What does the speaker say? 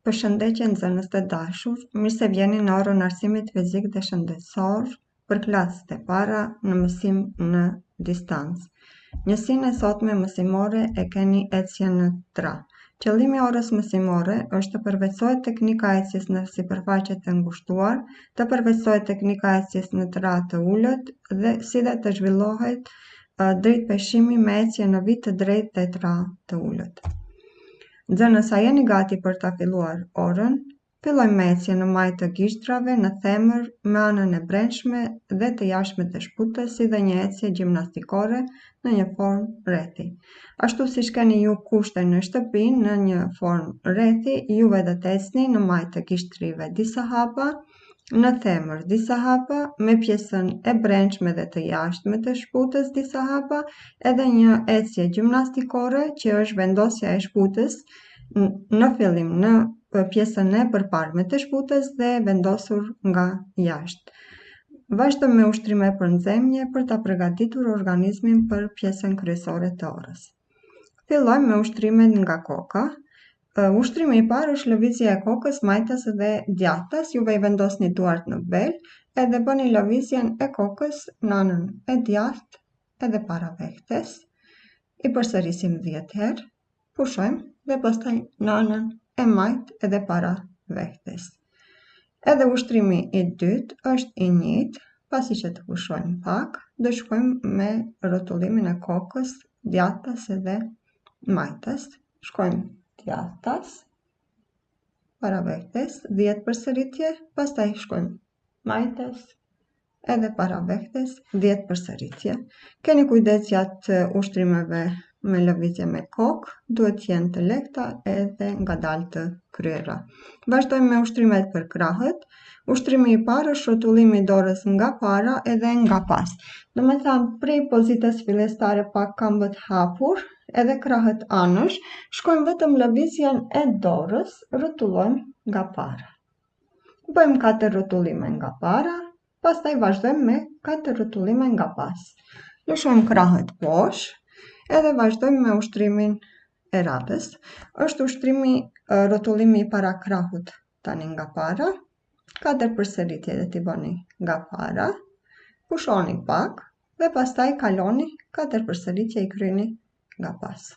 Përshëndetje nxënës të dashur, mirë se vjeni në orën arsimit fizik dhe shëndetësor për klasët e para në mësim në distancë. Njësinë e sotme mësimore e keni ecjen në tra. Qëllimi i orës mësimore është të përveçohet teknika ecjes në sipërfaqe të ngushtuar, të përveçohet teknika ecjes në tra të ulët dhe si dhe të zhvillohet drejt peshimi me ecje në vit të drejtë dhe tra të ulët. Nxënës, a jeni gati për ta filluar orën? Fillojmë me ecje në majë të gishtrave, në themër, me anën e brendshme dhe të jashtme të shputës, si dhe një ecje gjimnastikore në një formë rrethi. Ashtu siç keni ju kushte në shtëpi në një formë rrethi, juve do të ecni në majë të gishtrive disa hapa, në themër disa hapa, me pjesën e brendshme dhe të jashtme të shputës disa hapa, edhe një ecje gjimnastikore që është vendosja e shputës në fillim në pjesën e përparme të shputës dhe vendosur nga jashtë. Vazhdojmë me ushtrime për nxemje për ta përgatitur organizmin për pjesën kryesore të orës. Fillojmë me ushtrimet nga koka. Ushtrimi i parë është lëvizja e kokës, majtas dhe djathtas. Juve i vendosni duart në bel edhe bëni lëvizjen e kokës në anën e djathtë edhe para vehtes. I përsërisim 10 herë, pushojmë dhe pastaj në anën e majtë edhe para vehtes. Edhe ushtrimi i dytë është i njëjtë, pasi që të pushojmë pak, do shkojmë me rrotullimin e kokës, djathtas edhe majtas. Shkojmë djathtas, para vehtes, 10 përsëritje, pastaj shkojmë majtas edhe para vehtes, 10 përsëritje. Keni kujdes gjatë ushtrimeve me lëvizje me kokë, duhet të jenë të lehta edhe ngadalë të kryera. Vazhdojmë me ushtrimet për krahët. Ushtrimi i parë është rrotullimi i dorës nga para edhe nga pas. Domethënë prej pozitës fillestare pak këmbët hapur edhe krahët anësh, shkojmë vetëm lëvizjen e dorës, rrotullojmë nga para. Bëjmë 4 rrotullime nga para, pastaj vazhdojmë me 4 rrotullime nga pas. Lëshojmë krahët poshtë edhe vazhdojmë me ushtrimin e radhës. Është ushtrimi rrotullimi i para krahut tani nga para. 4 përsëritje dhe t'i bëni nga para, pushoni pak dhe pastaj kaloni 4 përsëritje i kryeni nga pas.